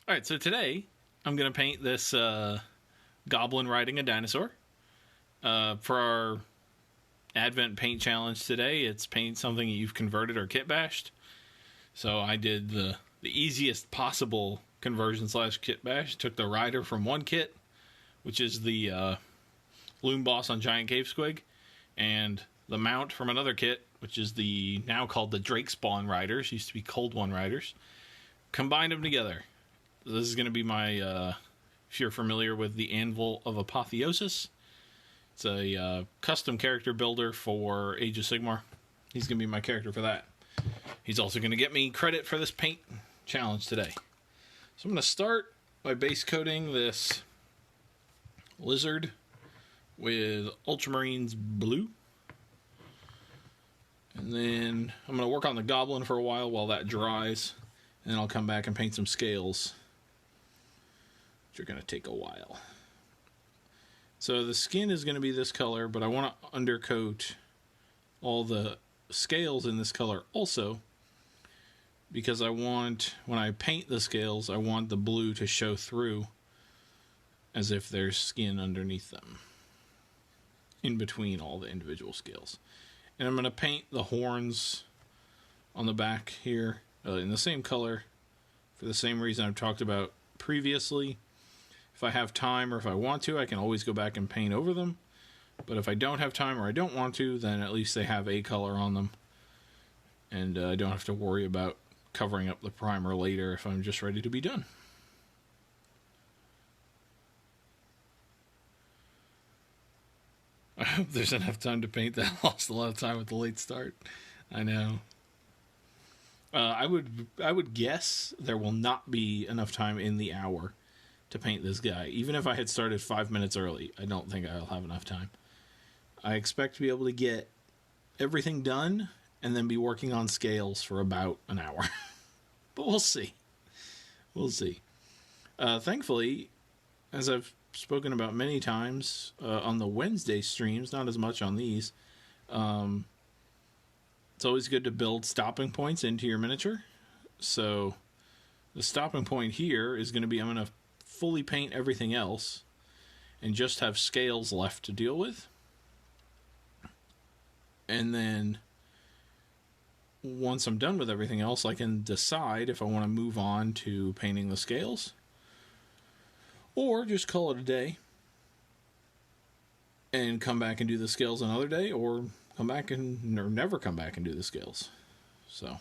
Alright, so today I'm going to paint this Goblin riding a dinosaur. For our Advent paint challenge today, it's paint something you've converted or kit bashed. So I did the easiest possible conversion / kit bash. Took the rider from one kit, which is the Loom Boss on Giant Cave Squig, and the mount from another kit, which is the now called the Drake Spawn Riders, used to be Cold One Riders. Combined them together. This is going to be my, if you're familiar with the Anvil of Apotheosis, it's a custom character builder for Age of Sigmar. He's going to be my character for that. He's also going to get me credit for this paint challenge today. So I'm going to start by base coating this lizard with Ultramarines blue. And then I'm going to work on the Goblin for a while that dries. And then I'll come back and paint some scales, which are going to take a while. So the skin is going to be this color, but I want to undercoat all the scales in this color also, because I want, when I paint the scales, I want the blue to show through as if there's skin underneath them, in between all the individual scales. And I'm going to paint the horns on the back here in the same color for the same reason I've talked about previously. If I have time or if I want to, I can always go back and paint over them. But if I don't have time or I don't want to, then at least they have a color on them. And I don't have to worry about covering up the primer later if I'm just ready to be done. I hope there's enough time to paint that. I lost a lot of time with the late start. I know. I would guess there will not be enough time in the hour to paint this guy. Even if I had started 5 minutes early, I don't think I'll have enough time. I expect to be able to get everything done and then be working on scales for about an hour. But we'll see. We'll see. Thankfully, as I've spoken about many times on the Wednesday streams, not as much on these, it's always good to build stopping points into your miniature. So the stopping point here is going to be, I'm going to fully paint everything else and just have scales left to deal with. And then once I'm done with everything else, I can decide if I want to move on to painting the scales or just call it a day and come back and do the scales another day, or come back and or never come back and do the scales. So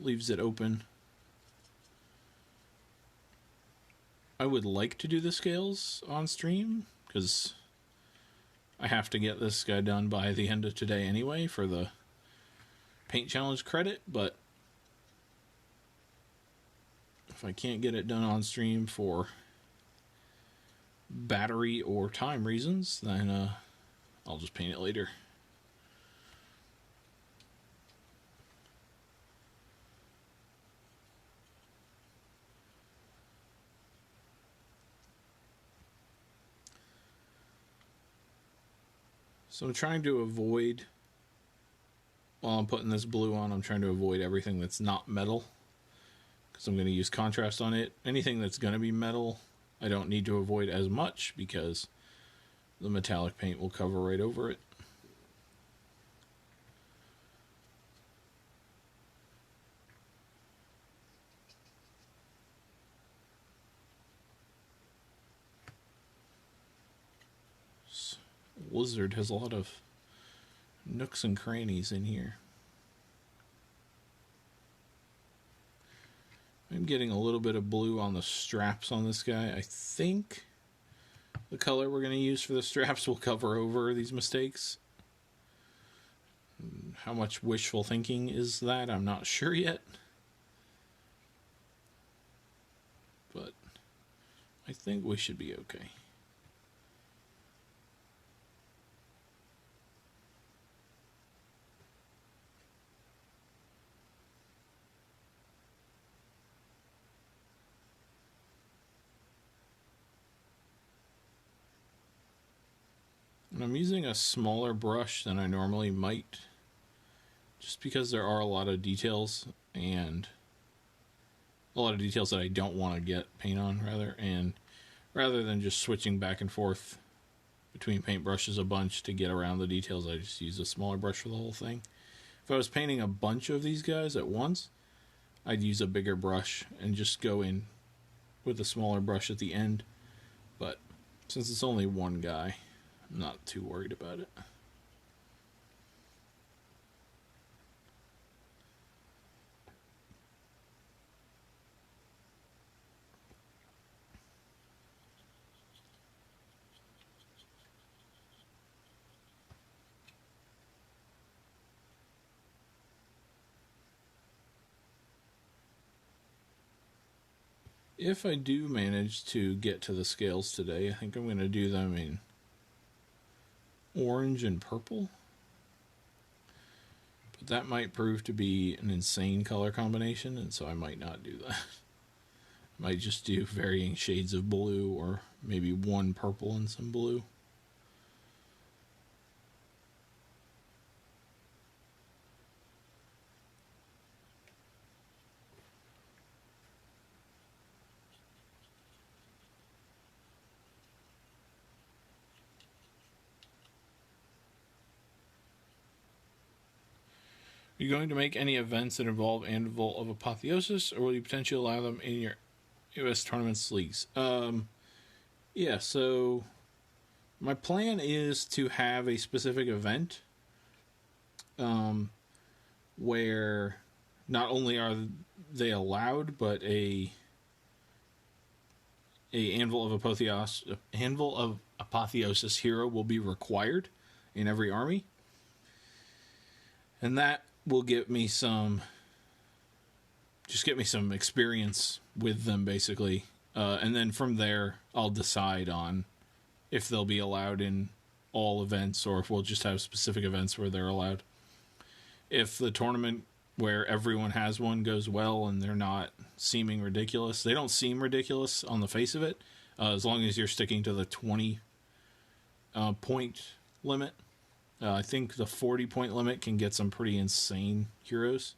leaves it open. I would like to do the scales on stream because I have to get this guy done by the end of today anyway for the paint challenge credit, but if I can't get it done on stream for battery or time reasons, then I'll just paint it later. So I'm trying to avoid, while I'm putting this blue on, I'm trying to avoid everything that's not metal, because I'm going to use contrast on it. Anything that's going to be metal, I don't need to avoid as much because the metallic paint will cover right over it. This lizard has a lot of nooks and crannies in here. I'm getting a little bit of blue on the straps on this guy. I think the color we're going to use for the straps will cover over these mistakes. How much wishful thinking is that? I'm not sure yet. But I think we should be okay. And I'm using a smaller brush than I normally might, just because there are a lot of details and a lot of details that I don't want to get paint on, rather than just switching back and forth between paintbrushes a bunch to get around the details, I just use a smaller brush for the whole thing. If I was painting a bunch of these guys at once, I'd use a bigger brush and just go in with a smaller brush at the end. But since it's only one guy, I'm not too worried about it. If I do manage to get to the scales today, I think I'm going to do them in orange and purple. But that might prove to be an insane color combination, and so I might not do that. I might just do varying shades of blue, or maybe one purple and some blue. Are you going to make any events that involve Anvil of Apotheosis, or will you potentially allow them in your US tournaments leagues? Yeah, so my plan is to have a specific event where not only are they allowed, but a Anvil of Apotheosis hero will be required in every army. And that will get me some experience with them, basically. And then from there, I'll decide on if they'll be allowed in all events, or if we'll just have specific events where they're allowed. If the tournament where everyone has one goes well and they're not seeming ridiculous, they don't seem ridiculous on the face of it, as long as you're sticking to the 20 point limit. I think the 40-point limit can get some pretty insane heroes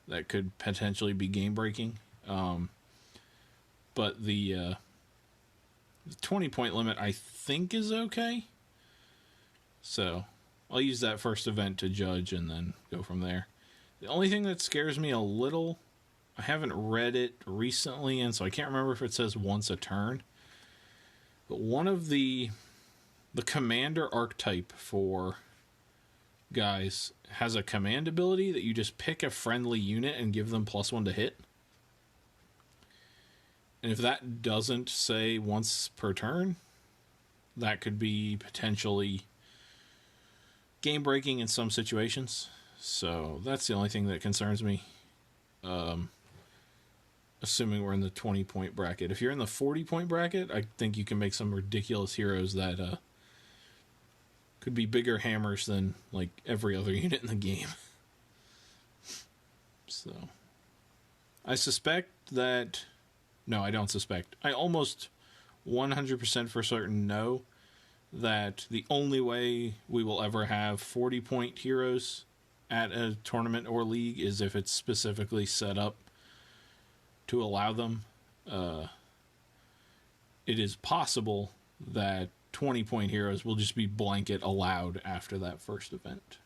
that could potentially be game-breaking. But the 20-point limit, I think, is okay. So I'll use that first event to judge and then go from there. The only thing that scares me a little, I haven't read it recently, and so I can't remember if it says once a turn. But one of the commander archetype for guys has a command ability that you just pick a friendly unit and give them +1 to hit. And if that doesn't say once per turn, that could be potentially game breaking in some situations. So that's the only thing that concerns me. Assuming we're in the 20-point bracket. If you're in the 40-point bracket, I think you can make some ridiculous heroes that could be bigger hammers than like every other unit in the game. So I suspect that... No, I don't suspect. I almost 100% for certain know that the only way we will ever have 40-point heroes at a tournament or league is if it's specifically set up to allow them. It is possible that 20-point heroes will just be blanket allowed after that first event.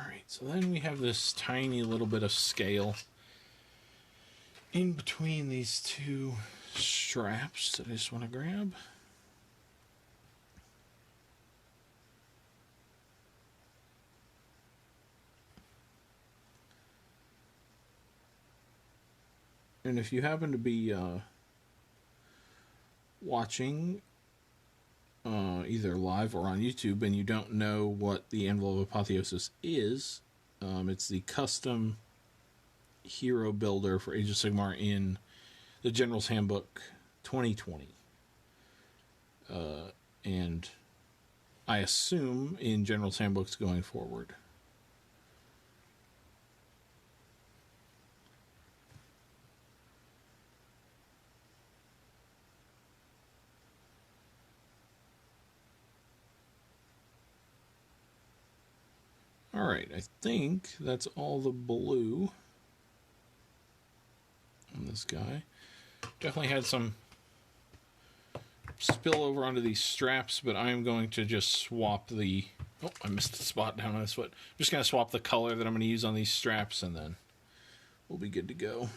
Alright, so then we have this tiny little bit of scale in between these two straps that I just want to grab. And if you happen to be watching either live or on YouTube and you don't know what the Anvil of Apotheosis is, it's the custom hero builder for Age of Sigmar in the General's Handbook 2020. And I assume in General's Handbooks going forward. Alright, I think that's all the blue on this guy. Definitely had some spill over onto these straps, but I'm going to just swap the... Oh, I missed the spot down on this foot. I'm just going to swap the color that I'm going to use on these straps, and then we'll be good to go.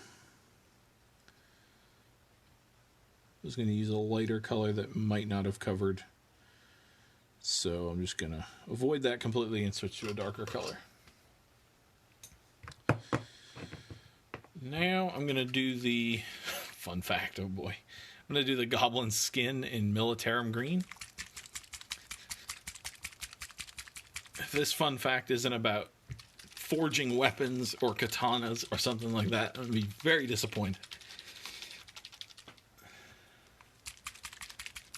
I was going to use a lighter color that might not have covered, so I'm just going to avoid that completely and switch to a darker color. Now I'm going to do the... Fun fact, oh boy. I'm going to do the Goblin skin in Militarum Green. If this fun fact isn't about forging weapons or katanas or something like that, I'm going to be very disappointed.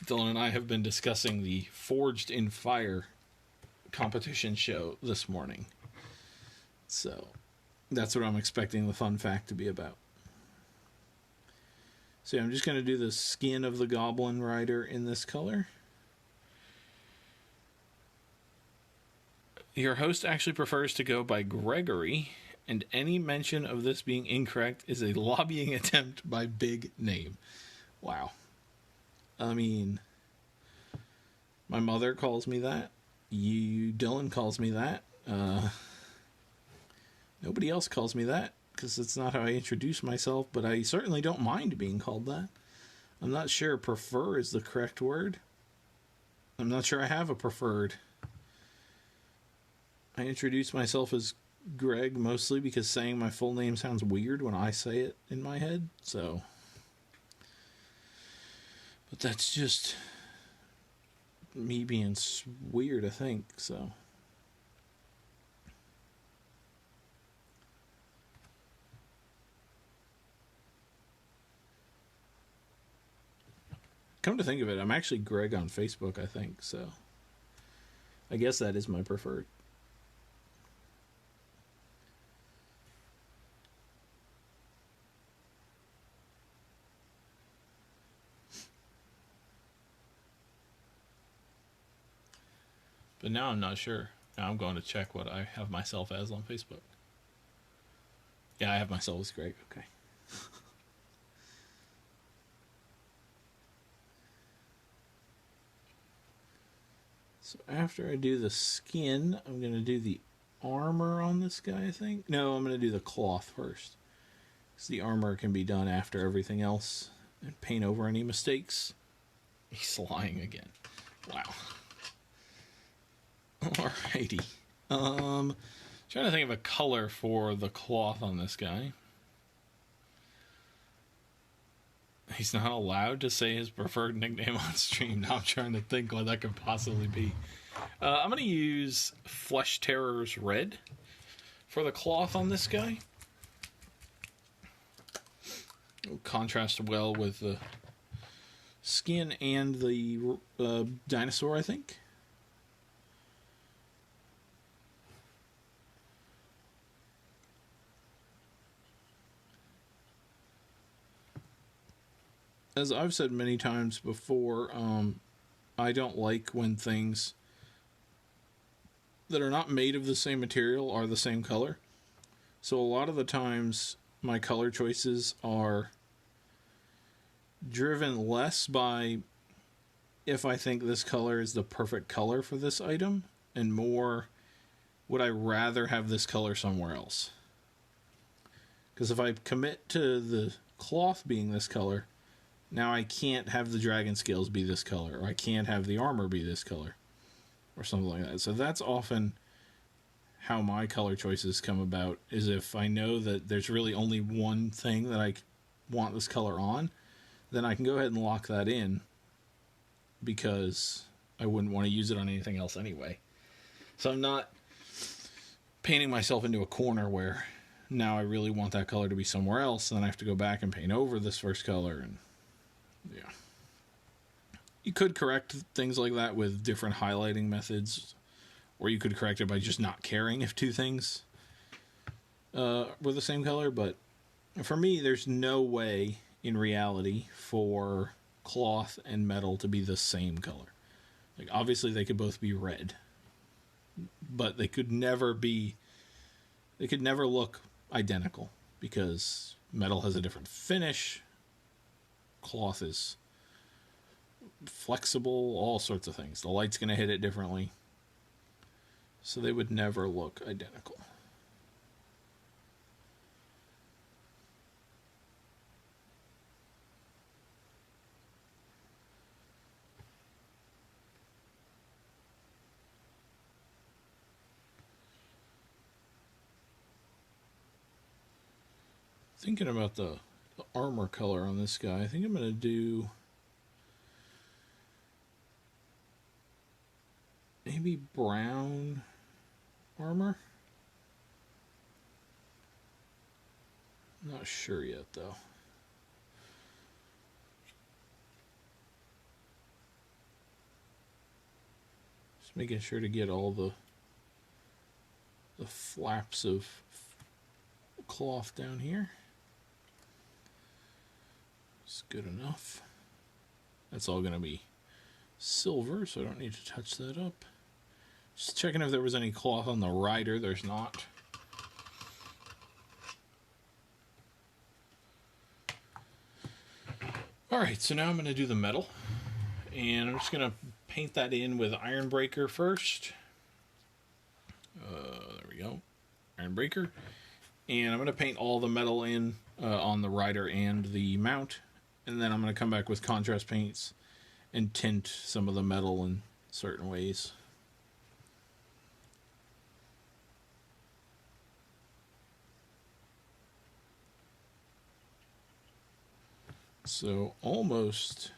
Dylan and I have been discussing the Forged in Fire competition show this morning. So, that's what I'm expecting the fun fact to be about. So I'm just going to do the skin of the Goblin Rider in this color. Your host actually prefers to go by Gregory, and any mention of this being incorrect is a lobbying attempt by Big Name. Wow. I mean, my mother calls me that. Dylan calls me that. Nobody else calls me that, because it's not how I introduce myself, but I certainly don't mind being called that. I'm not sure prefer is the correct word. I'm not sure I have a preferred. I introduce myself as Greg mostly because saying my full name sounds weird when I say it in my head, so... But that's just me being weird, I think, so... Come to think of it, I'm actually Greg on Facebook, I think, so I guess that is my preferred. But now I'm not sure. Now I'm going to check what I have myself as on Facebook. Yeah, I have myself as Greg, okay. So after I do the skin, I'm going to do the armor on this guy, I think. No, I'm going to do the cloth first. Because the armor can be done after everything else. And paint over any mistakes. He's lying again. Wow. Alrighty. Trying to think of a color for the cloth on this guy. He's not allowed to say his preferred nickname on stream. Now I'm trying to think what that could possibly be. I'm going to use Flesh Terror's Red for the cloth on this guy. It'll contrast well with the skin and the dinosaur, I think. As I've said many times before, I don't like when things that are not made of the same material are the same color. So a lot of the times my color choices are driven less by if I think this color is the perfect color for this item, and more would I rather have this color somewhere else. Because if I commit to the cloth being this color, now I can't have the dragon scales be this color, or I can't have the armor be this color, or something like that. So that's often how my color choices come about, is if I know that there's really only one thing that I want this color on, then I can go ahead and lock that in, because I wouldn't want to use it on anything else anyway. So I'm not painting myself into a corner where now I really want that color to be somewhere else, and then I have to go back and paint over this first color, and yeah. You could correct things like that with different highlighting methods, or you could correct it by just not caring if two things were the same color, but for me, there's no way in reality for cloth and metal to be the same color. Like, obviously they could both be red, but they could never look identical because metal has a different finish, cloth is flexible, all sorts of things. The light's going to hit it differently. So they would never look identical. Thinking about the armor color on this guy, I think I'm going to do maybe brown armor. Not sure yet, though. Just making sure to get all the flaps of cloth down here. It's good enough. That's all going to be silver, so I don't need to touch that up. Just checking if there was any cloth on the rider. There's not. Alright, so now I'm going to do the metal. And I'm just going to paint that in with Iron Breaker first. There we go. Iron Breaker. And I'm going to paint all the metal in on the rider and the mount. And then I'm going to come back with contrast paints and tint some of the metal in certain ways. So almost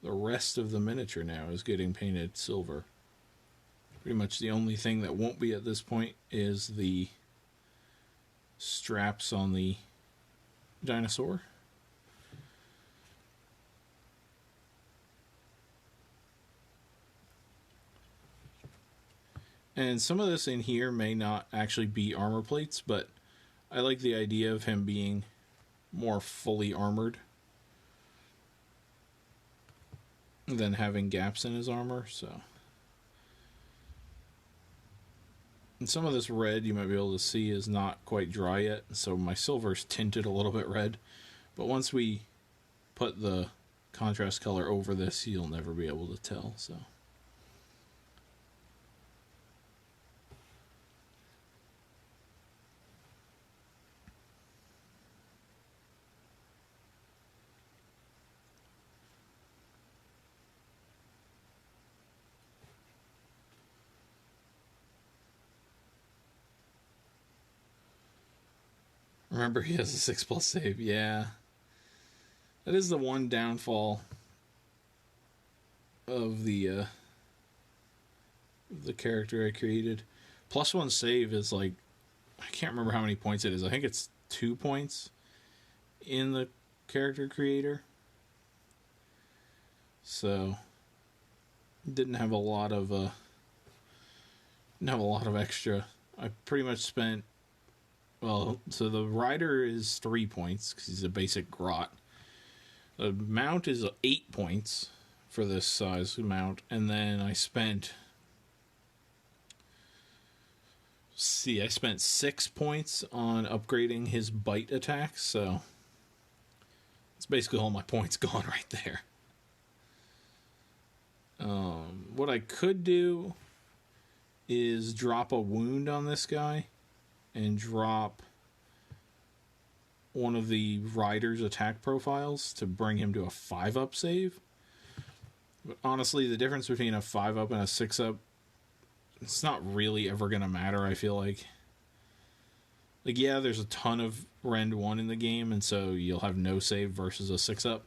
the rest of the miniature now is getting painted silver. Pretty much the only thing that won't be at this point is the straps on the dinosaur. And some of this in here may not actually be armor plates, but I like the idea of him being more fully armored than having gaps in his armor, so. And some of this red you might be able to see is not quite dry yet, so my silver's tinted a little bit red. But once we put the contrast color over this, you'll never be able to tell, so. Remember, he has a 6+ save. Yeah. That is the one downfall of the character I created. +1 save is like, I can't remember how many points it is. I think it's 2 points in the character creator. So didn't have a lot of extra. I pretty much spent, well, so the rider is 3 points because he's a basic grot. The mount is 8 points for this size mount, and then I spent 6 points on upgrading his bite attacks, so it's basically all my points gone right there. What I could do is drop a wound on this guy and drop one of the rider's attack profiles to bring him to a 5+ save. But honestly, the difference between a 5+ and a 6+, it's not really ever going to matter, I feel like. Like, yeah, there's a ton of Rend 1 in the game, and so you'll have no save versus a 6+.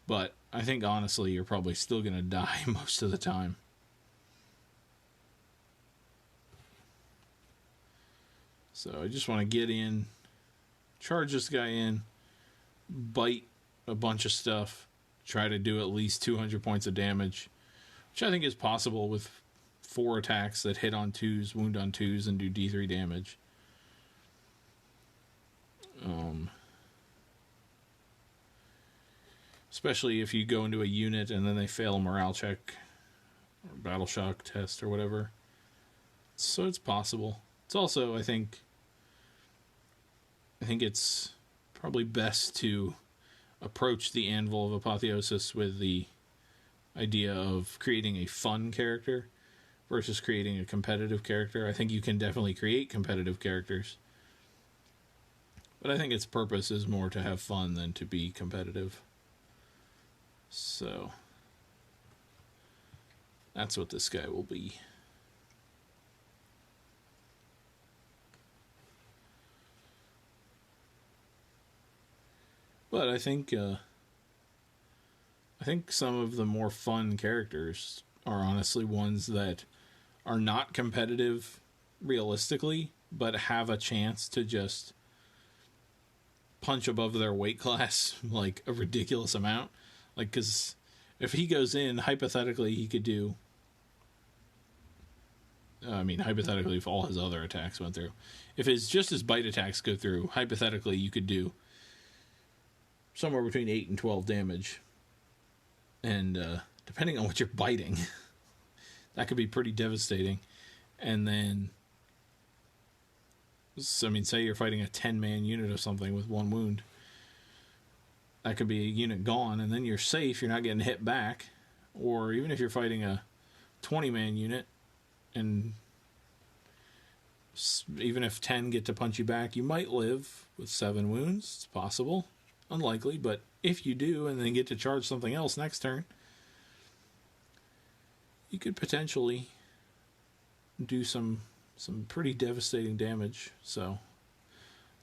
But I think, honestly, you're probably still going to die most of the time. So I just want to get in, charge this guy in, bite a bunch of stuff, try to do at least 200 points of damage, which I think is possible with 4 attacks that hit on 2s, wound on 2s, and do D3 damage. Especially if you go into a unit and then they fail a morale check or battle shock test or whatever. So it's possible. It's also, I think it's probably best to approach the Anvil of Apotheosis with the idea of creating a fun character versus creating a competitive character. I think you can definitely create competitive characters, but I think its purpose is more to have fun than to be competitive. So that's what this guy will be. But I think some of the more fun characters are honestly ones that are not competitive realistically, but have a chance to just punch above their weight class like a ridiculous amount. Like, because if he goes in, hypothetically, he could do... hypothetically, if all his other attacks went through. If just his bite attacks go through, hypothetically, you could do somewhere between 8 and 12 damage. And depending on what you're biting, that could be pretty devastating. And then, say you're fighting a 10-man unit of something with one wound. That could be a unit gone, and then you're safe, you're not getting hit back. Or even if you're fighting a 20-man unit, and even if 10 get to punch you back, you might live with 7 wounds. It's possible. Unlikely, but if you do and then get to charge something else next turn, you could potentially do some pretty devastating damage. So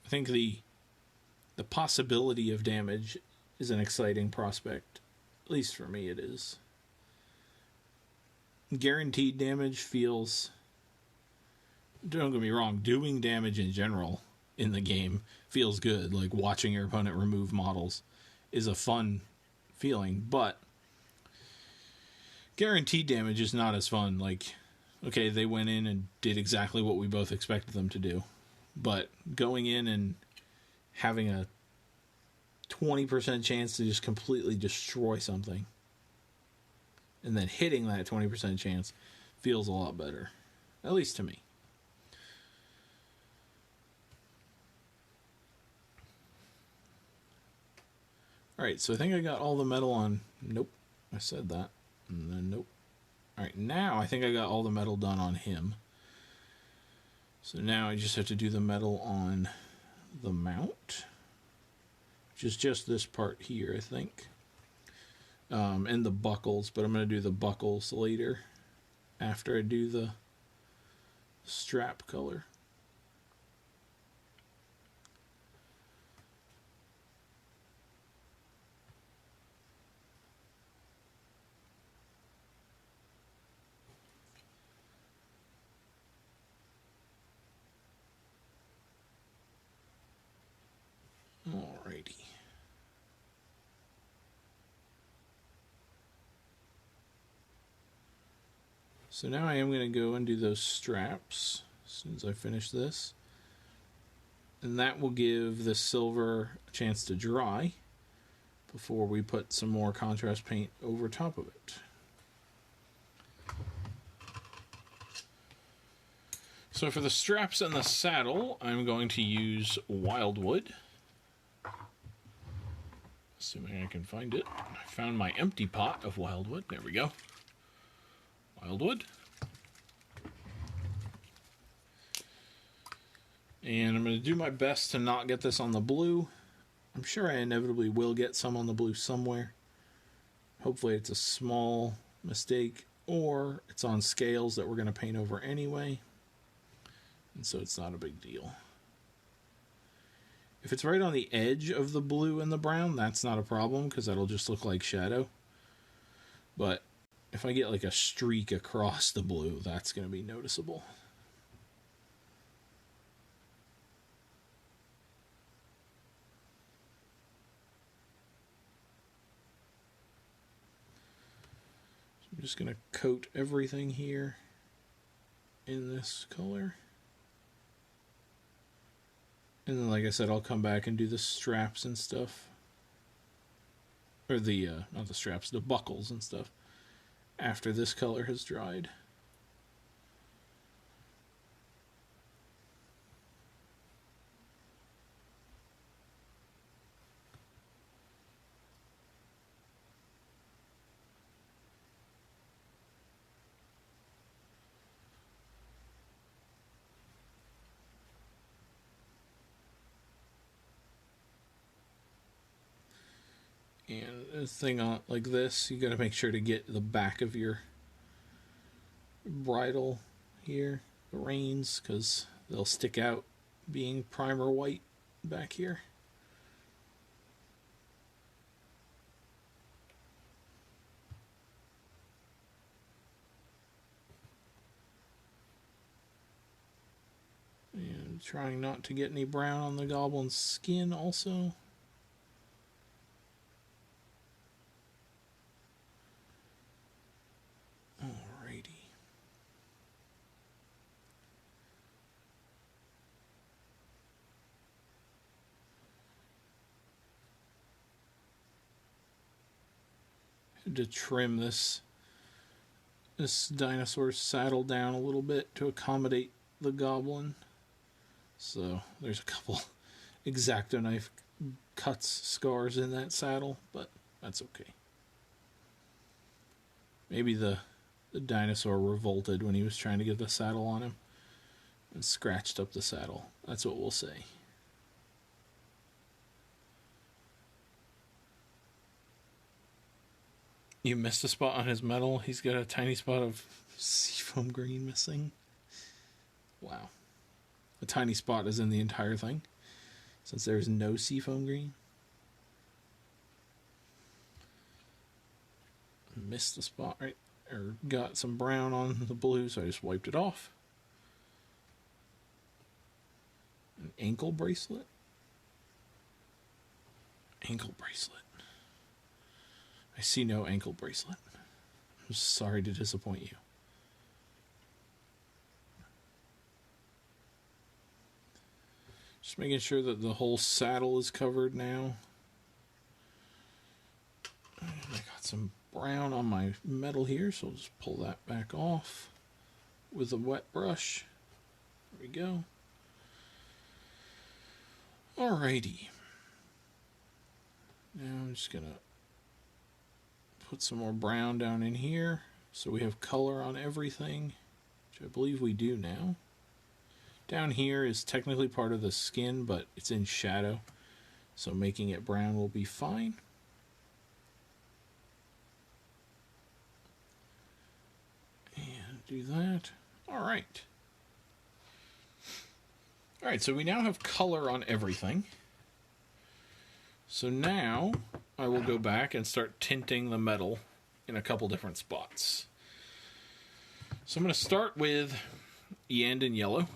I think the possibility of damage is an exciting prospect. At least for me it is. Guaranteed damage feels... Don't get me wrong, doing damage in general in the game feels good. Like, watching your opponent remove models is a fun feeling, but guaranteed damage is not as fun. Like, okay, they went in and did exactly what we both expected them to do, but going in and having a 20% chance to just completely destroy something and then hitting that 20% chance feels a lot better, at least to me. Alright, so I think I got all the metal on... Nope, I said that. And then nope. Alright, now I think I got all the metal done on him. So now I just have to do the metal on the mount. Which is just this part here, I think. And the buckles, but I'm going to do the buckles later. After I do the strap color. Alrighty. So now I am going to go and do those straps as soon as I finish this. And that will give the silver a chance to dry before we put some more contrast paint over top of it. So for the straps and the saddle, I'm going to use wildwood. Assuming I can find it. I found my empty pot of wildwood. There we go. Wildwood. And I'm going to do my best to not get this on the blue. I'm sure I inevitably will get some on the blue somewhere. Hopefully it's a small mistake, or it's on scales that we're going to paint over anyway. And so it's not a big deal. If it's right on the edge of the blue and the brown, that's not a problem, because that'll just look like shadow. But if I get like a streak across the blue, that's going to be noticeable. So I'm just going to coat everything here in this color. And then, like I said, I'll come back and do the straps and stuff. Or the, not the straps, the buckles and stuff. After this color has dried. And a thing on like this, you got to make sure to get the back of your bridle here, the reins, because they'll stick out being primer white back here. And trying not to get any brown on the goblin's skin also. Alrighty. Had to trim this dinosaur's saddle down a little bit to accommodate the goblin. So there's a couple X-Acto knife cuts, scars in that saddle, but that's okay. Maybe the dinosaur revolted when he was trying to get the saddle on him and scratched up the saddle. That's what we'll say. You missed a spot on his metal. He's got a tiny spot of seafoam green missing. Wow. A tiny spot is in the entire thing, since there's no seafoam green. Missed the spot, right? Or got some brown on the blue, so I just wiped it off. An ankle bracelet? Ankle bracelet. I see no ankle bracelet. I'm sorry to disappoint you. Just making sure that the whole saddle is covered now. And I got some brown on my metal here, so I'll just pull that back off with a wet brush. There we go. Alrighty. Now I'm just gonna put some more brown down in here so we have color on everything, which I believe we do now. Down here is technically part of the skin, but it's in shadow, so making it brown will be fine. And do that. Alright. Alright, so we now have color on everything. So now I will go back and start tinting the metal in a couple different spots. So I'm going to start with Yandin Yellow.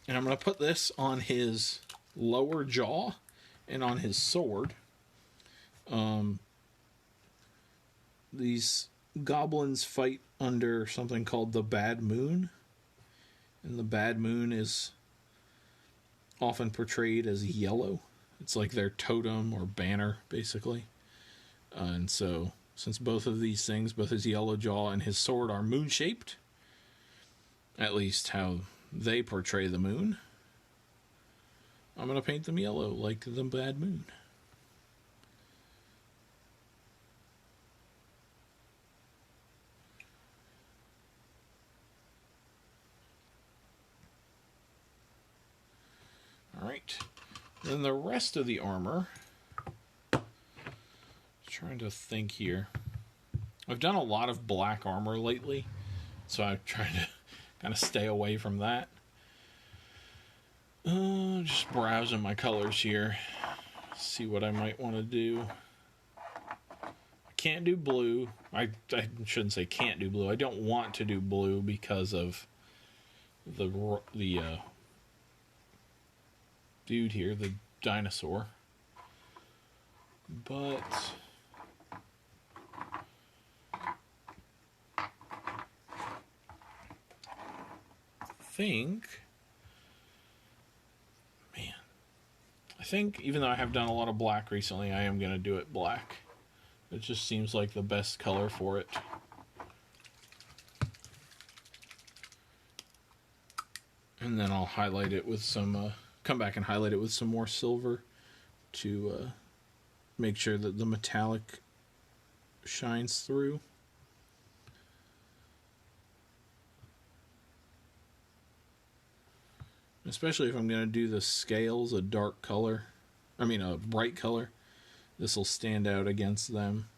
And I'm going to put this on his lower jaw and on his sword. These goblins fight under something called the Bad Moon. And the Bad Moon is often portrayed as yellow. It's like their totem or banner, basically. And so, since both of these things, both his yellow jaw and his sword, are moon-shaped, at least how they portray the moon, I'm going to paint them yellow like the Bad Moon. Alright. Then the rest of the armor, trying to think here. I've done a lot of black armor lately, so I'm trying to kind of stay away from that. Just browsing my colors here. See what I might want to do. I can't do blue. I shouldn't say can't do blue. I don't want to do blue because of the dude here, the dinosaur. But I think even though I have done a lot of black recently, I am going to do it black. It just seems like the best color for it. And then I'll highlight it with some, come back and highlight it with some more silver to make sure that the metallic shines through. Especially if I'm going to do the scales a dark color. I mean a bright color. this will stand out against them.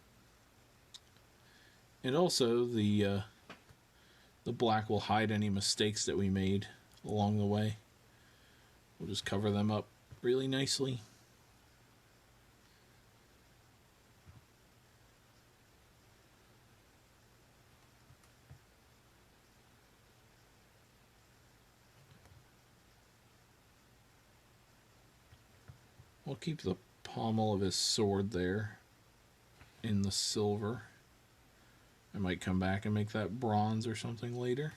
And also the black will hide any mistakes that we made along the way. We'll just cover them up really nicely. We'll keep the pommel of his sword there in the silver. I might come back and make that bronze or something later.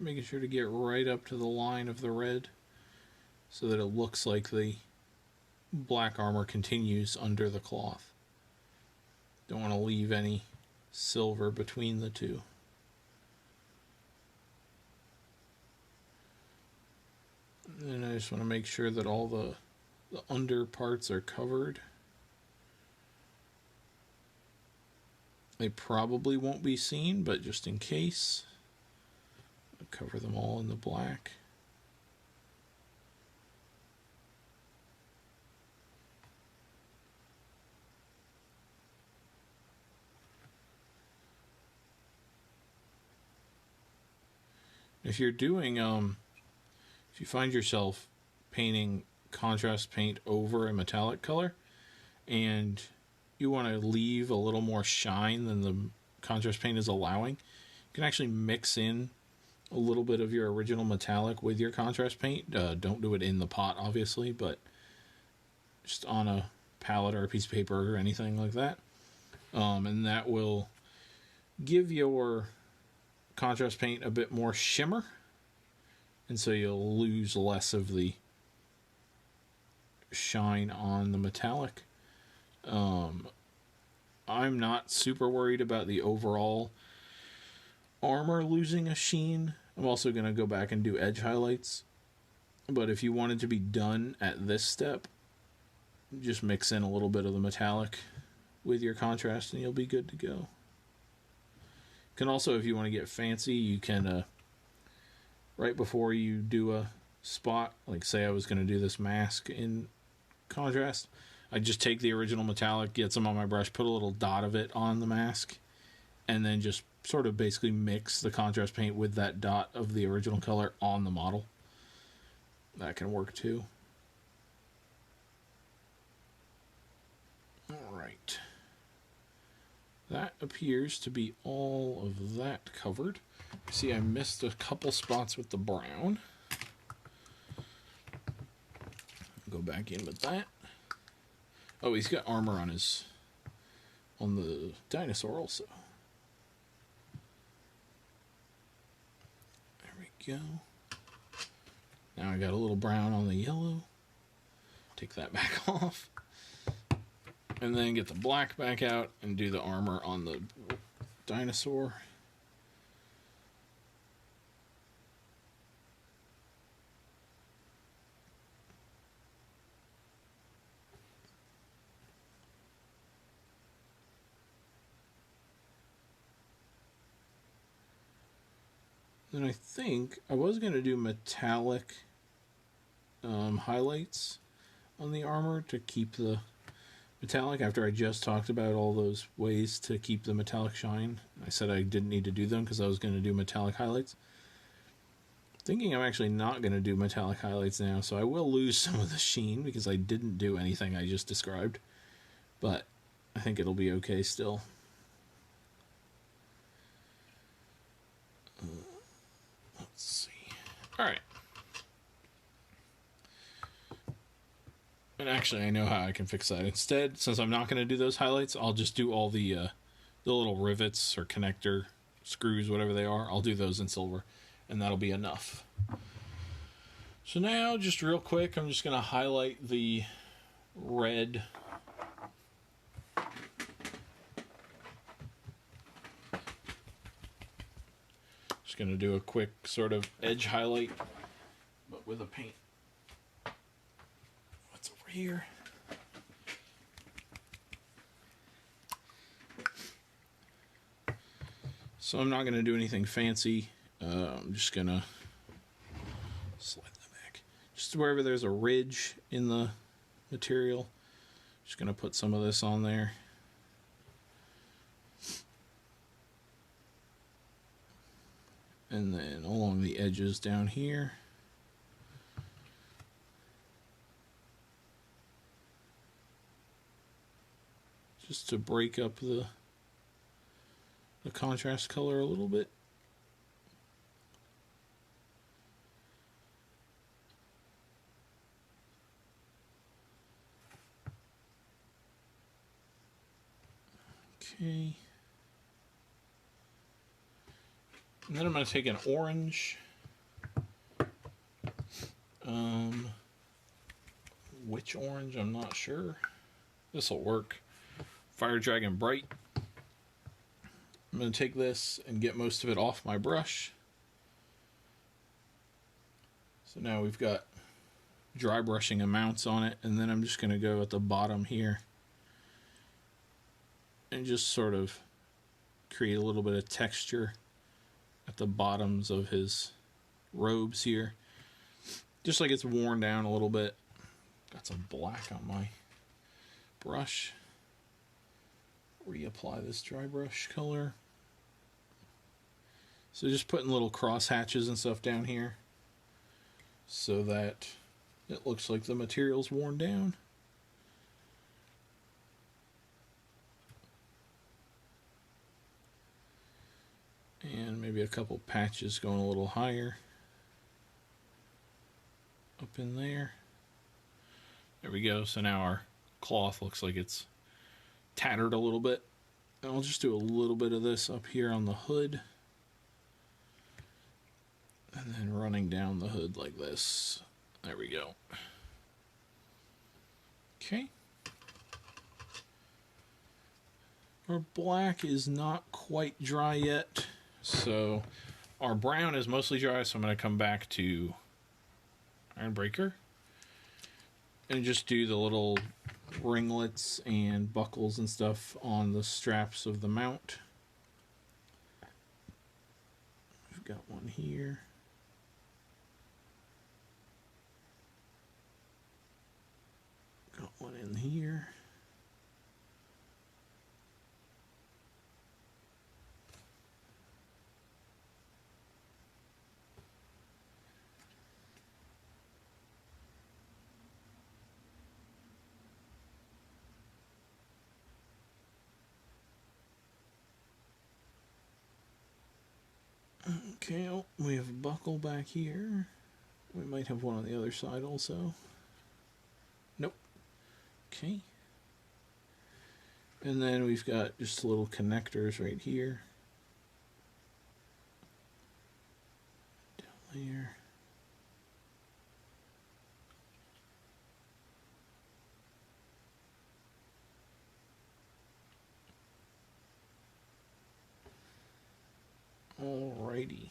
Making sure to get right up to the line of the red so that it looks like the black armor continues under the cloth. Don't want to leave any silver between the two. And I just want to make sure that all the under parts are covered. They probably won't be seen, but just in case, I'll cover them all in the black. If you're doing, if you find yourself painting contrast paint over a metallic color and you want to leave a little more shine than the contrast paint is allowing, you can actually mix in a little bit of your original metallic with your contrast paint. Don't do it in the pot, obviously, but just on a palette or a piece of paper or anything like that. And that will give your contrast paint a bit more shimmer, and so you'll lose less of the shine on the metallic. I'm not super worried about the overall armor losing a sheen. I'm also going to go back and do edge highlights, but if you wanted to be done at this step, just mix in a little bit of the metallic with your contrast and you'll be good to go. You can also, if you want to get fancy, you can, right before you do a spot, like say I was going to do this mask in contrast, I just take the original metallic, get some on my brush, put a little dot of it on the mask, and then just sort of basically mix the contrast paint with that dot of the original color on the model. That can work too. Alright. That appears to be all of that covered. See, I missed a couple spots with the brown. Go back in with that. Oh, he's got armor on the dinosaur also. There we go. Now I got a little brown on the yellow. Take that back off. And then get the black back out and do the armor on the dinosaur. Then I think I was going to do metallic highlights on the armor to keep the metallic, after I just talked about all those ways to keep the metallic shine. I said I didn't need to do them because I was going to do metallic highlights. Thinking I'm actually not going to do metallic highlights now, so I will lose some of the sheen because I didn't do anything I just described. But I think it'll be okay still. Let's see. Alright. And actually, I know how I can fix that. Instead, since I'm not going to do those highlights, I'll just do all the little rivets or connector screws, whatever they are, I'll do those in silver, and that'll be enough. So now, just real quick, I'm just going to highlight the red. Just going to do a quick sort of edge highlight, but with a paint. What's over here? So I'm not going to do anything fancy. I'm just going to slide that back. Just wherever there's a ridge in the material, just going to put some of this on there. And then along the edges down here. Just to break up the contrast color a little bit. Okay. And then I'm going to take an orange. Which orange? I'm not sure. This will work. Fire Dragon Bright. I'm going to take this and get most of it off my brush. So now we've got dry brushing amounts on it, and then I'm just going to go at the bottom here and just sort of create a little bit of texture at the bottoms of his robes here. Just like it's worn down a little bit. Got some black on my brush. Reapply this dry brush color. So just putting little cross hatches and stuff down here so that it looks like the material's worn down. And maybe a couple patches going a little higher up in there. There we go. So now our cloth looks like it's tattered a little bit. And I'll just do a little bit of this up here on the hood. And then running down the hood like this. There we go. Okay. Our black is not quite dry yet. So our brown is mostly dry, so I'm going to come back to Ironbreaker and just do the little ringlets and buckles and stuff on the straps of the mount. We've got one here. Got one in here. Okay, oh, we have a buckle back here. We might have one on the other side also. Nope. Okay. And then we've got just little connectors right here. Down there. Alrighty.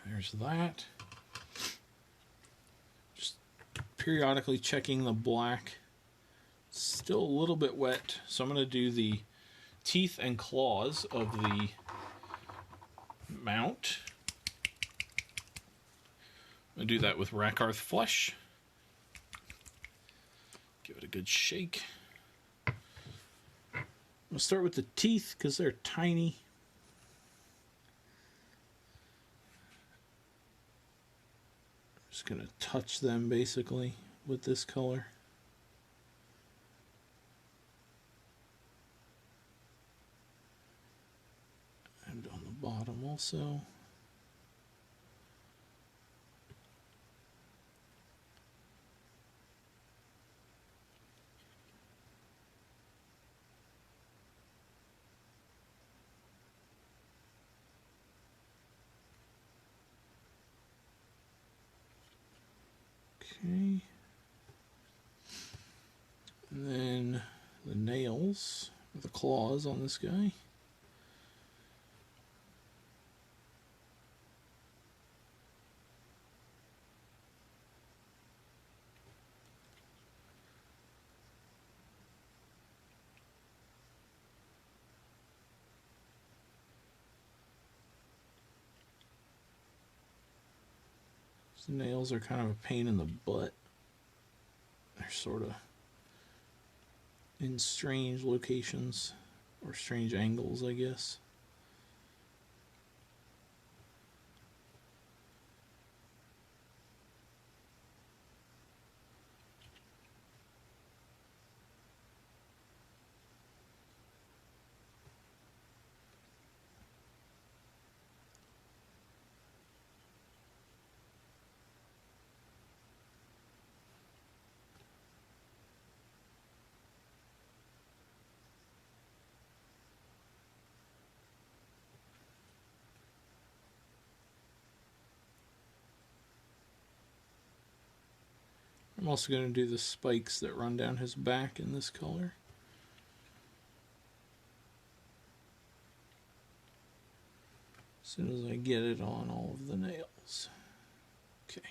There's that. Just periodically checking the black. Still a little bit wet, so I'm going to do the teeth and claws of the mount. I'm going to do that with Rakarth Flesh. Give it a good shake. I'm going to start with the teeth because they're tiny. Just going to touch them basically with this color. And on the bottom also. Okay. And then the nails, the claws on this guy. The nails are kind of a pain in the butt. They're sort of in strange locations or strange angles, I guess. I'm also going to do the spikes that run down his back in this color. As soon as I get it on all of the nails. Okay.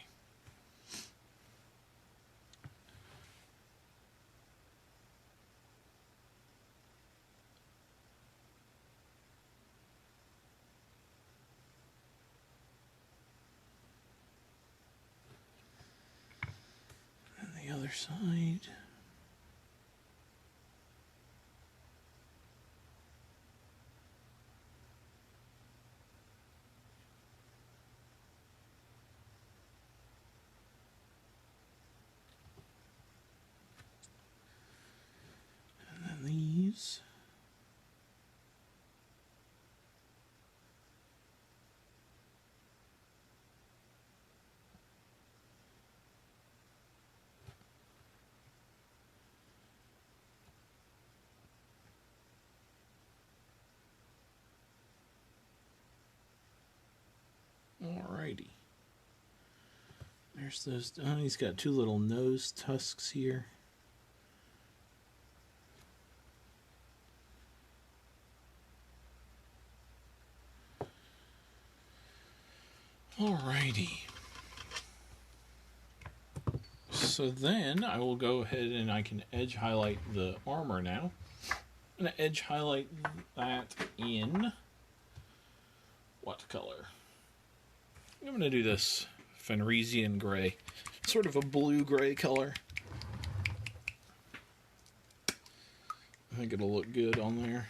And the other side. These. Alrighty. There's those. Oh, he's got two little nose tusks here. Alrighty. So then I will go ahead and I can edge highlight the armor now. I'm going to edge highlight that in what color? I'm going to do this Fenrisian gray. Sort of a blue-gray color. I think it'll look good on there.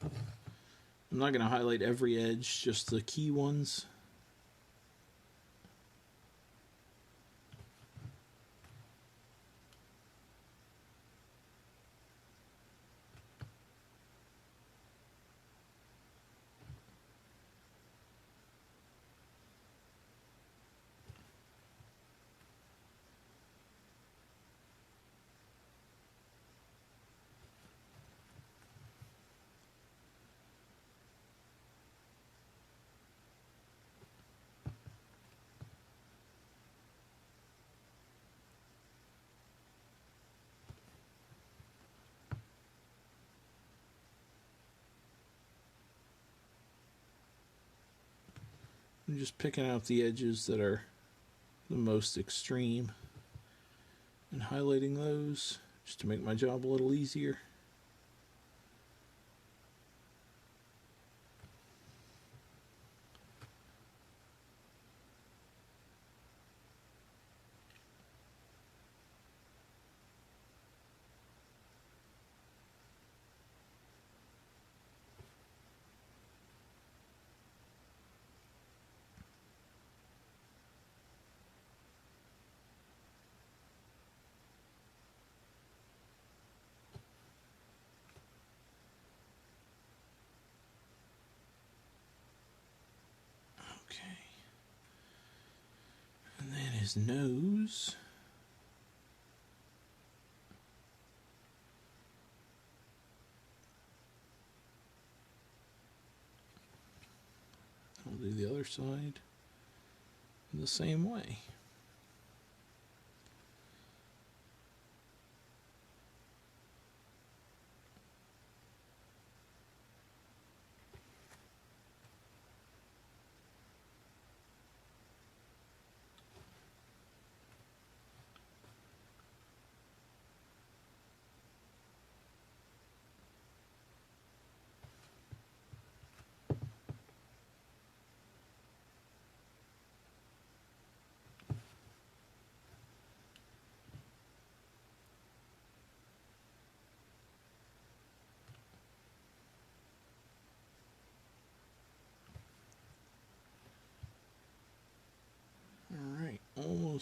I'm not going to highlight every edge, just the key ones. I'm just picking out the edges that are the most extreme and highlighting those just to make my job a little easier. Okay. And then his nose. I'll do the other side the same way.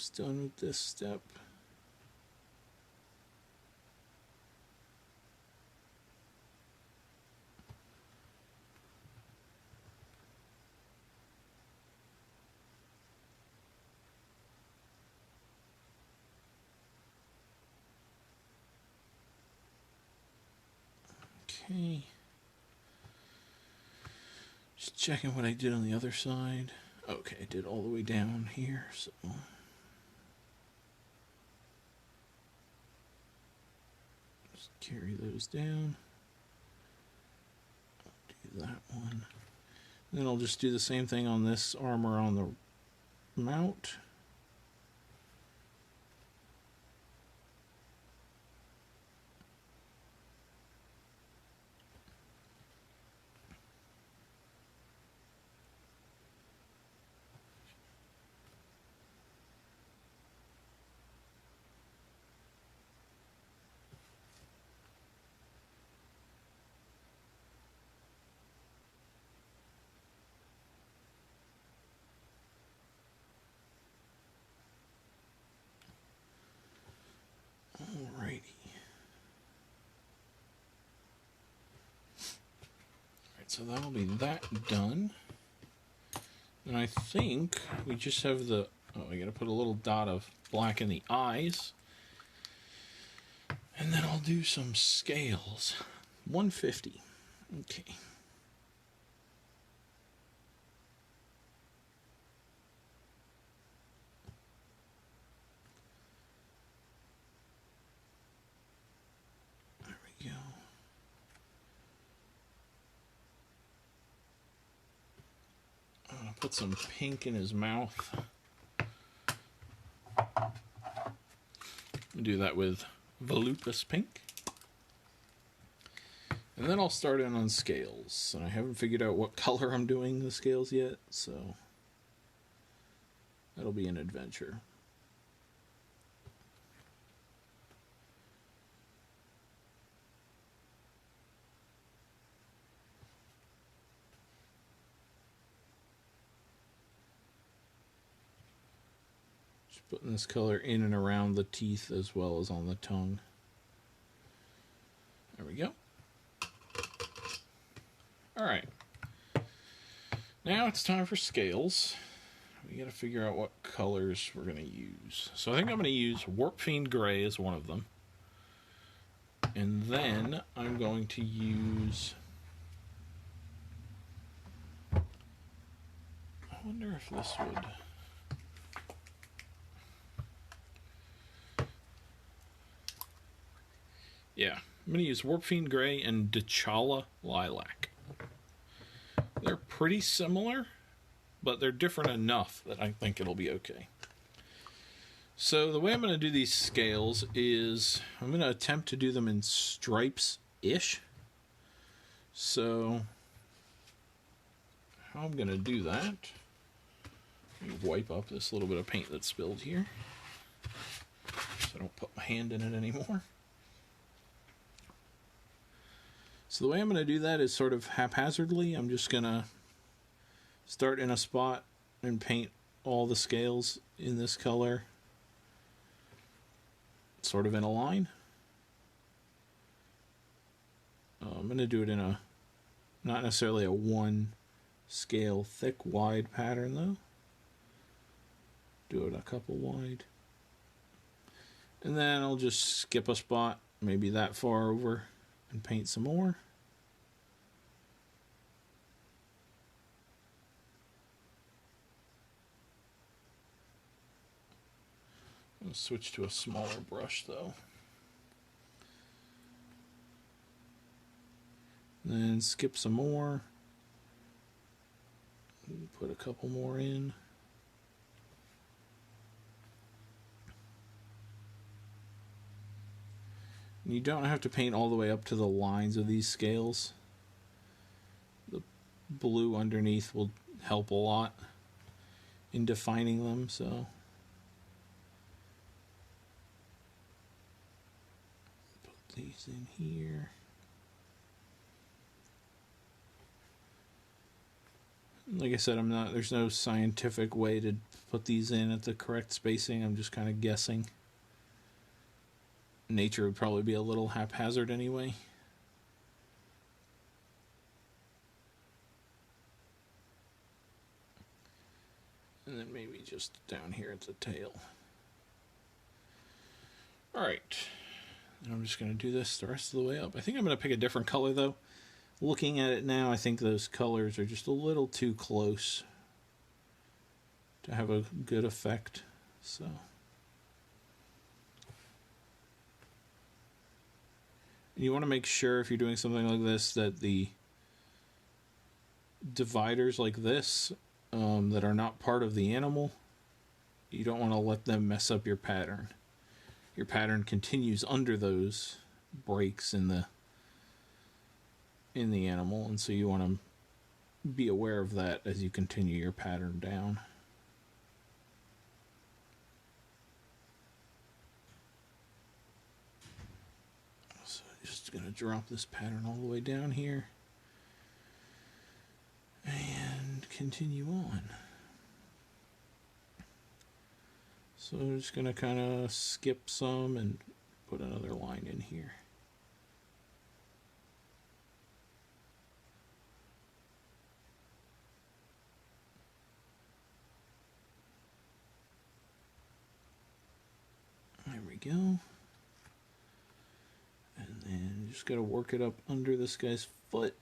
almost done with this step. Okay. Just checking what I did on the other side. Okay, I did all the way down here, so just carry those down. I'll do that one. Then I'll just do the same thing on this armor on the mount. Alrighty. Alright, so that'll be that done. And I think we just have the... Oh, I gotta put a little dot of black in the eyes. And then I'll do some scales. 150. Okay. There we go. I'm gonna put some pink in his mouth. Do that with volupus pink. And then I'll start in on scales. And I haven't figured out what color I'm doing the scales yet, so that'll be an adventure. Putting this color in and around the teeth as well as on the tongue. There we go. Alright. Now it's time for scales. We gotta figure out what colors we're gonna use. So I think I'm gonna use Warp Fiend Gray as one of them. And then I'm going to use... I wonder if this would... Yeah, I'm going to use Warp Fiend Gray and T'Challa Lilac. They're pretty similar, but they're different enough that I think it'll be okay. So the way I'm going to do these scales is I'm going to attempt to do them in stripes-ish. So how I'm going to do that, let me wipe up this little bit of paint that's spilled here so I don't put my hand in it anymore. So the way I'm going to do that is sort of haphazardly. I'm just going to start in a spot and paint all the scales in this color, sort of in a line. I'm going to do it in a, not necessarily a one scale thick wide pattern though. Do it a couple wide. And then I'll just skip a spot, maybe that far over, and paint some more. I'll switch to a smaller brush though. Then skip some more. Put a couple more in. You don't have to paint all the way up to the lines of these scales. The blue underneath will help a lot in defining them, so put these in here. Like I said, there's no scientific way to put these in at the correct spacing. I'm just kind of guessing. Nature would probably be a little haphazard anyway. And then maybe just down here at the tail. Alright. And I'm just going to do this the rest of the way up. I think I'm going to pick a different color though. Looking at it now, I think those colors are just a little too close to have a good effect. So you want to make sure if you're doing something like this that the dividers like this that are not part of the animal, you don't want to let them mess up your pattern. Your pattern continues under those breaks in the animal, and so you want to be aware of that as you continue your pattern down. So just going to drop this pattern all the way down here and continue on. So I'm just going to kind of skip some and put another line in here. There we go. And then just got to work it up under this guy's foot.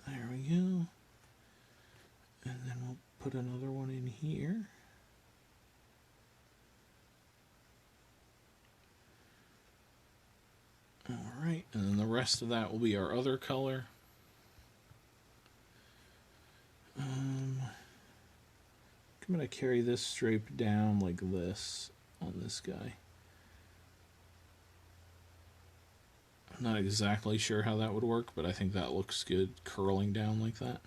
There we go. And then we'll put another one in here. Alright, and then the rest of that will be our other color. I'm going to carry this stripe down like this on this guy. I'm not exactly sure how that would work, but I think that looks good curling down like that.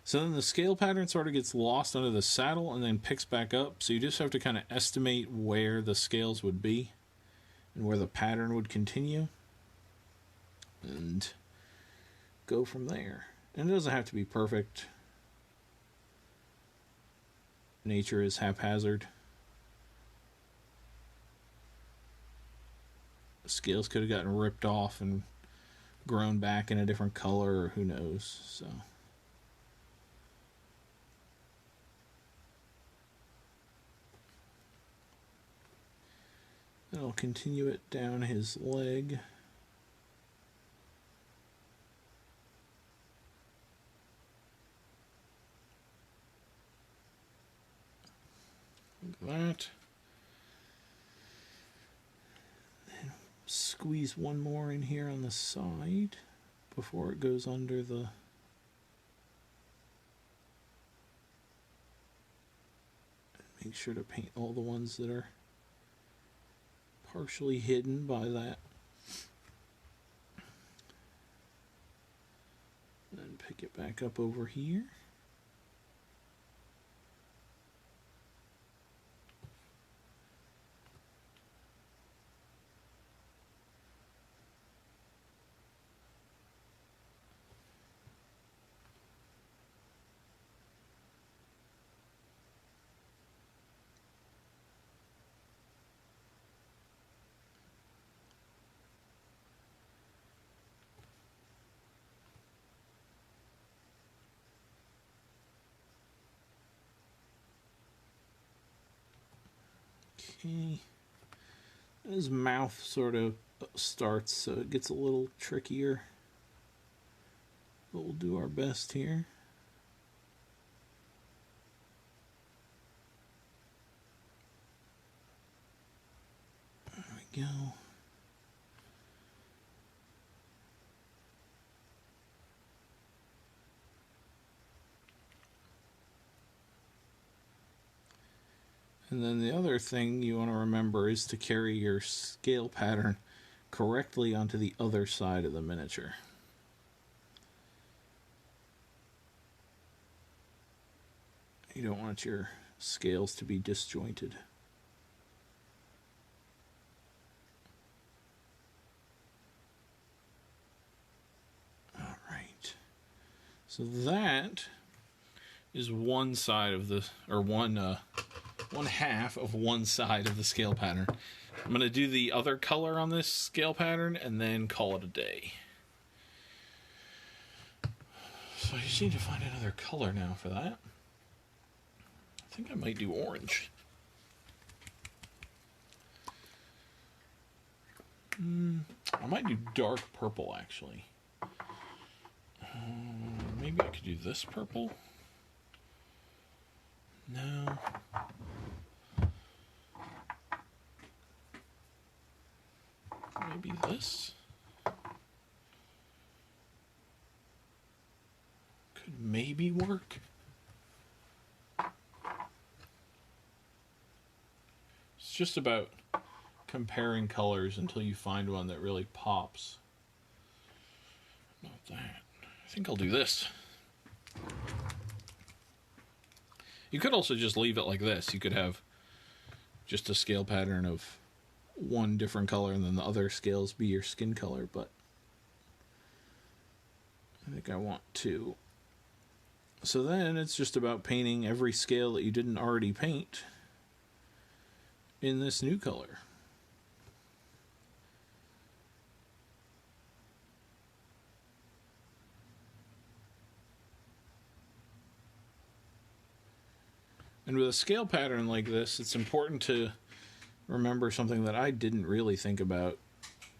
So then the scale pattern sort of gets lost under the saddle and then picks back up. So you just have to kind of estimate where the scales would be and where the pattern would continue and go from there. And it doesn't have to be perfect. Nature is haphazard. The scales could have gotten ripped off and grown back in a different color, or who knows. So then I'll continue it down his leg. Like that. And squeeze one more in here on the side before it goes under the make sure to paint all the ones that are partially hidden by that. And then pick it back up over here. Okay. His mouth sort of starts, so it gets a little trickier. But we'll do our best here. There we go. And then the other thing you want to remember is to carry your scale pattern correctly onto the other side of the miniature. You don't want your scales to be disjointed. Alright. So that is one side of the, or one half of one side of the scale pattern. I'm going to do the other color on this scale pattern and then call it a day. So I just need to find another color now for that. I think I might do orange. I might do dark purple, actually. Maybe I could do this purple. No. Maybe this. Could maybe work. It's just about comparing colors until you find one that really pops. Not that. I think I'll do this. You could also just leave it like this. You could have just a scale pattern of one different color and then the other scales be your skin color, but I think I want two. So then it's just about painting every scale that you didn't already paint in this new color. And with a scale pattern like this, it's important to remember something that I didn't really think about.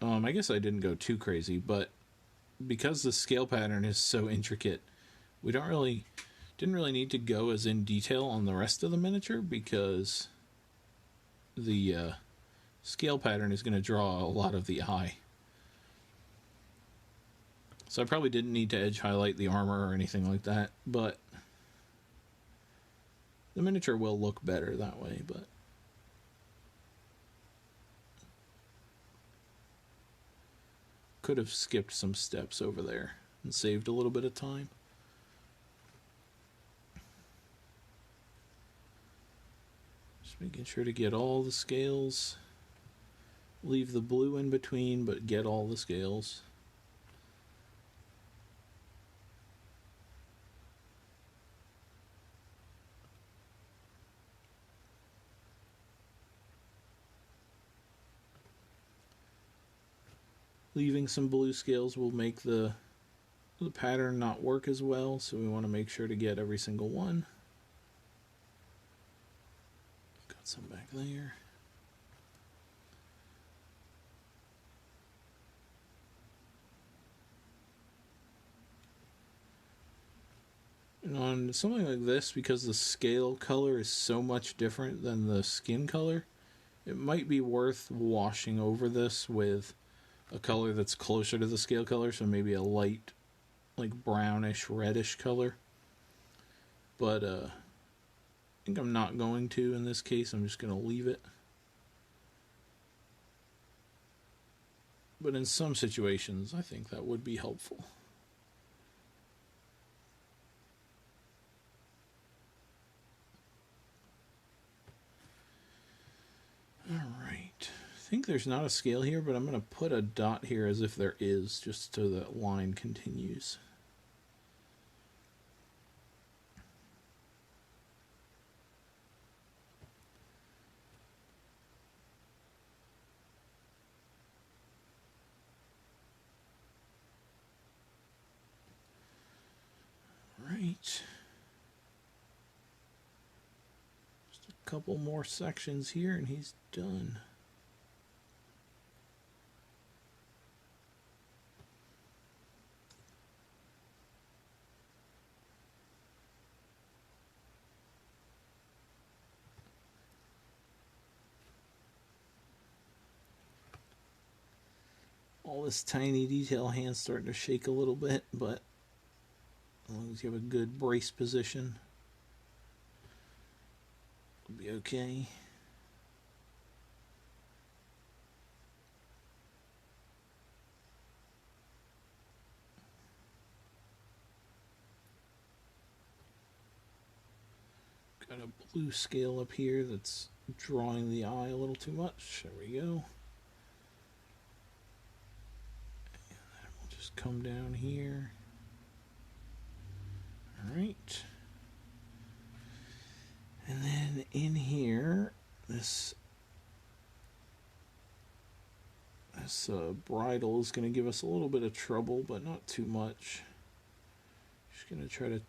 I guess I didn't go too crazy, but because the scale pattern is so intricate, we didn't really need to go as in detail on the rest of the miniature because the scale pattern is going to draw a lot of the eye. So I probably didn't need to edge highlight the armor or anything like that, but the miniature will look better that way, but could have skipped some steps over there and saved a little bit of time. Just making sure to get all the scales. Leave the blue in between, but get all the scales. Leaving some blue scales will make the pattern not work as well, so we want to make sure to get every single one. Got some back there. And on something like this, because the scale color is so much different than the skin color, it might be worth washing over this with a color that's closer to the scale color, so maybe a light, like brownish, reddish color. But I think I'm not going to in this case. I'm just going to leave it. But in some situations, I think that would be helpful. Alright. I think there's not a scale here, but I'm going to put a dot here as if there is, just so that line continues. Right. Just a couple more sections here and he's done. All this tiny detail hand's starting to shake a little bit, but as long as you have a good brace position, it'll be okay. Got a blue scale up here that's drawing the eye a little too much. There we go. And then we'll just come down here. Alright. And then in here, this bridle is going to give us a little bit of trouble, but not too much. Just going to try to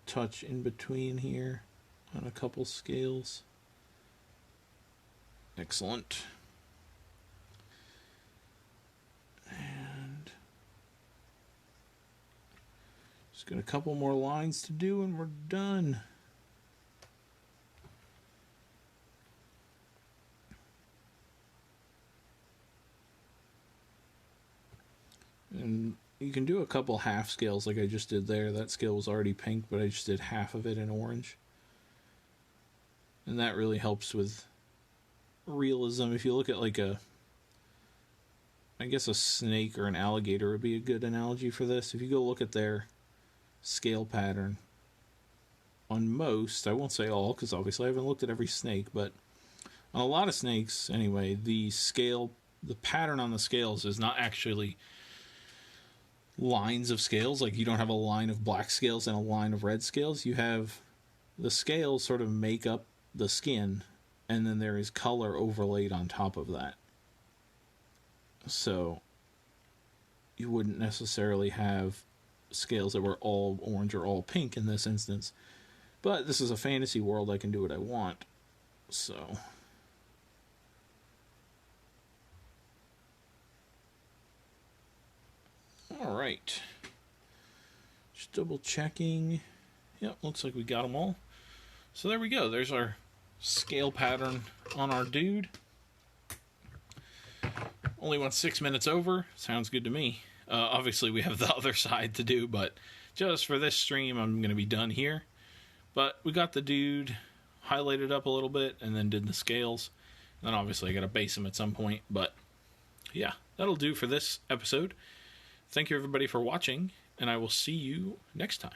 touch in between here on a couple scales. Excellent. And just got a couple more lines to do and we're done. And you can do a couple half scales like I just did there. That scale was already pink, but I just did half of it in orange. And that really helps with realism. If you look at like I guess a snake or an alligator would be a good analogy for this. If you go look at their scale pattern on most, I won't say all because obviously I haven't looked at every snake, but on a lot of snakes anyway, the pattern on the scales is not actually lines of scales. Like you don't have a line of black scales and a line of red scales. You have the scales sort of make up the skin, and then there is color overlaid on top of that. So you wouldn't necessarily have scales that were all orange or all pink in this instance. But this is a fantasy world. I can do what I want. So alright. Just double checking. Yep, looks like we got them all. So there we go. There's our scale pattern on our dude. Only went 6 minutes over. Sounds good to me. Obviously, we have the other side to do, but just for this stream, I'm going to be done here. But we got the dude, highlighted up a little bit, and then did the scales. And then obviously, I got to base him at some point. But yeah, that'll do for this episode. Thank you, everybody, for watching, and I will see you next time.